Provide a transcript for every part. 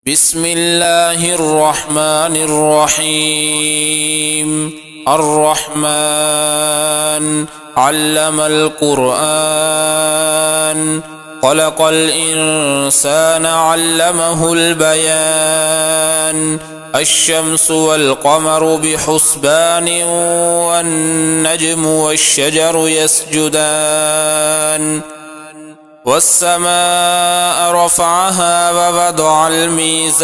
بسم الله الرحمن الرحيم. الرحمن علم القرآن، خلق الإنسان علمه البيان. الشمس والقمر بحسبان، والنجم والشجر يسجدان. والسماء رفعها ووضع الميزان،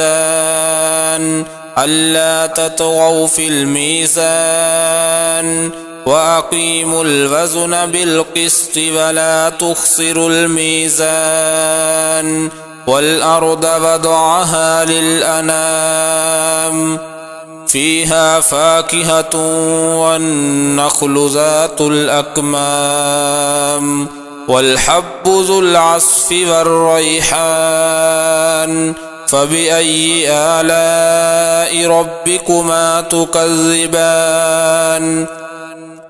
ألا تطغوا في الميزان، وأقيموا الوزن بالقسط ولا تخسروا الميزان. والأرض وضعها للأنام، فيها فاكهة والنخل ذات الأكمام، والحب ذو العصف والريحان. فبأي آلاء ربكما تكذبان؟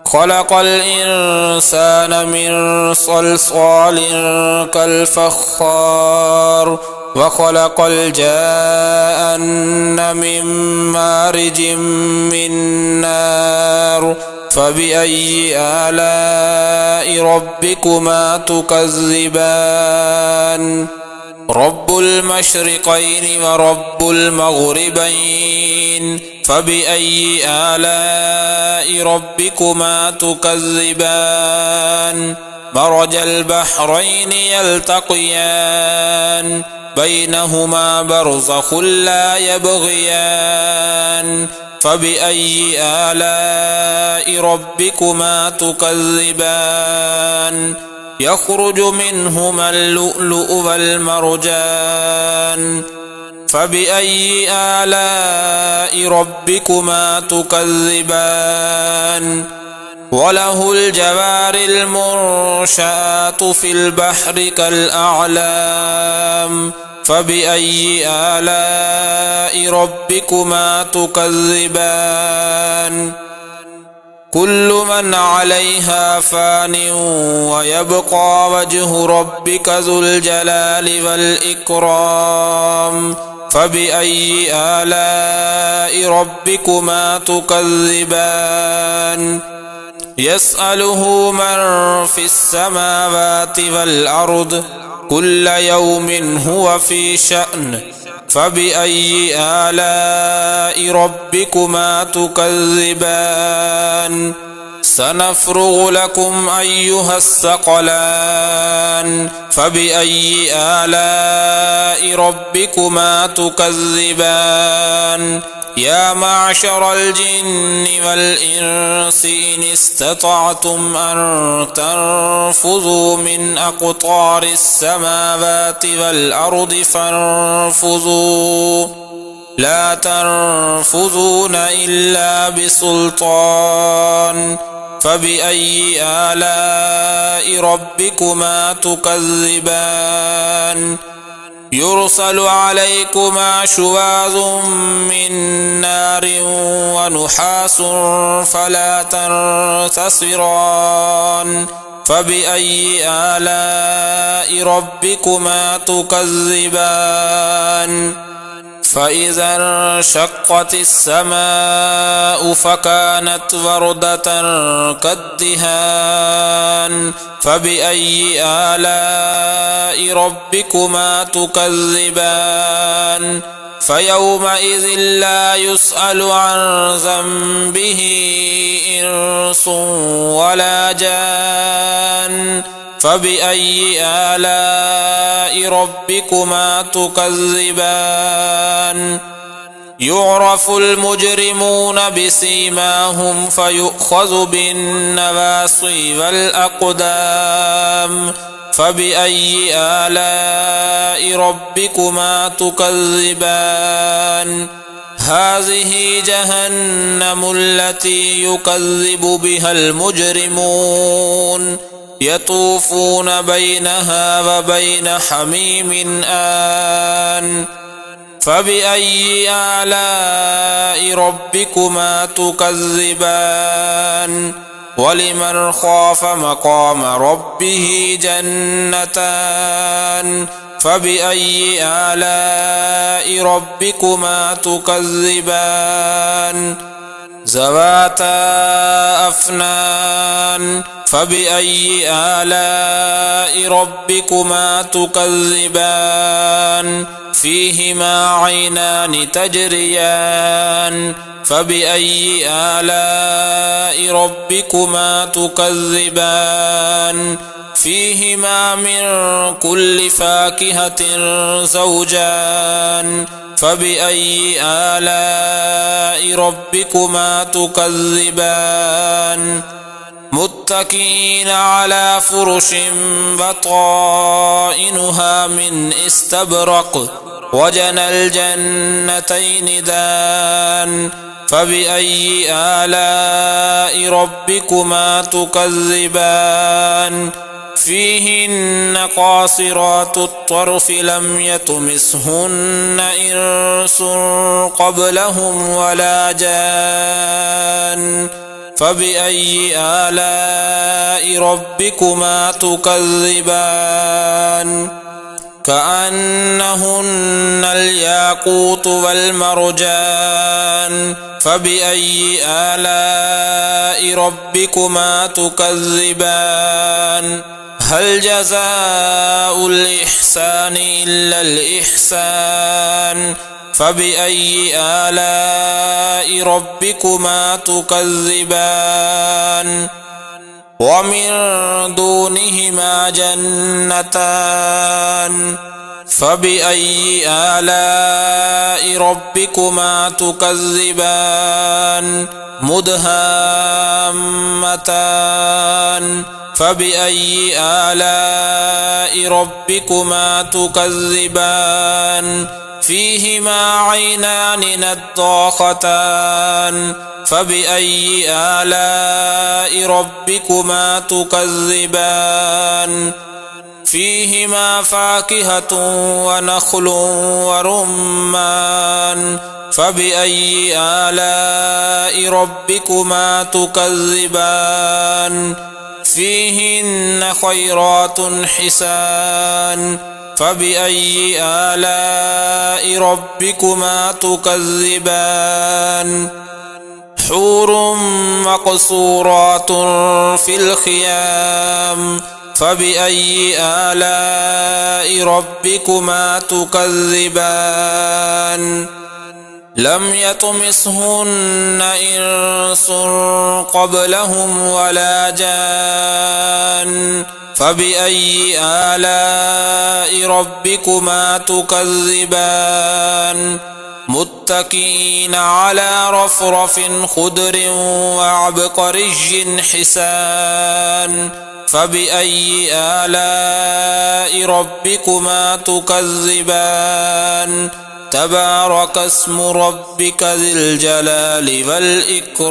خلق الإنسان من صلصال كالفخار، وخلق الجان من مارج من نار. فبأي آلاء ربكما تكذبان؟ رب المشرقين ورب المغربين، فبأي آلاء ربكما تكذبان؟ مرج البحرين يلتقيان، بينهما برزخ لا يبغيان. فبأي آلاء ربكما تكذبان؟ يخرج منهما اللؤلؤ والمرجان. فبأي آلاء ربكما تكذبان؟ وله الجوار المنشآت في البحر كالأعلام. فبأي آلاء ربكما تكذبان؟ كل من عليها فان، ويبقى وجه ربك ذو الجلال والإكرام. فبأي آلاء ربكما تكذبان؟ يسأله من في السماوات والأرض، كل يوم هو في شأن. فبأي آلاء ربكما تكذبان؟ سنفرغ لكم أيها الثقلان. فبأي آلاء ربكما تكذبان؟ يا معشر الجن والإنس إن استطعتم أن تنفذوا من أقطار السماوات والأرض فانفذوا، لا تنفذون إلا بسلطان. فبأي آلاء ربكما تكذبان؟ يرسل عليكما شواظ من نار ونحاس فلا تنتصران. فبأي آلاء ربكما تكذبان؟ فإذا انشقت السماء فكانت وردة كالدهان. فبأي آلاء ربكما تكذبان؟ فيومئذ لا يسأل عن ذنبه إنس ولا جان. فبأي آلاء ربكما تكذبان؟ يعرف المجرمون بسيماهم فيؤخذ بالنواصي والأقدام. فبأي آلاء ربكما تكذبان؟ هذه جهنم التي يكذب بها المجرمون، يطوفون بينها وبين حميم آن. فبأي آلاء ربكما تكذبان؟ ولمن خاف مقام ربه جنتان، فبأي آلاء ربكما تكذبان ذواتا أفنان فبأي آلاء ربكما تكذبان فيهما عينان تجريان فبأي آلاء ربكما تكذبان فيهما من كل فاكهة زوجان فبأي آلاء ربكما تكذبان متكئين على فرش بطائنها من استبرق وجنى الجنتين دان فبأي آلاء ربكما تكذبان فيهن قاصرات الطرف لم يطمثهن إنس قبلهم ولا جان فبأي آلاء ربكما تكذبان كأنهن الياقوت والمرجان فبأي آلاء ربكما تكذبان هل جزاء الإحسان إلا الإحسان فبأي آلاء ربكما تكذبان ومن دونهما جنتان فبأي آلاء ربكما تكذبان مدهامتان فبأي آلاء ربكما تكذبان فيهما عينان نضاختان فبأي آلاء ربكما تكذبان فيهما فاكهة ونخل ورمان فبأي آلاء ربكما تكذبان فيهن خيرات حسان فبأي آلاء ربكما تكذبان حور مقصورات في الخيام فبأي آلاء ربكما تكذبان لم يطمثهن إنس قبلهم ولا جان فبأي آلاء ربكما تكذبان متكئين على رفرف خضر وعبقري حسان فبأي آلاء ربكما تكذبان تبارك اسم ربك ذي الجلال والإكرام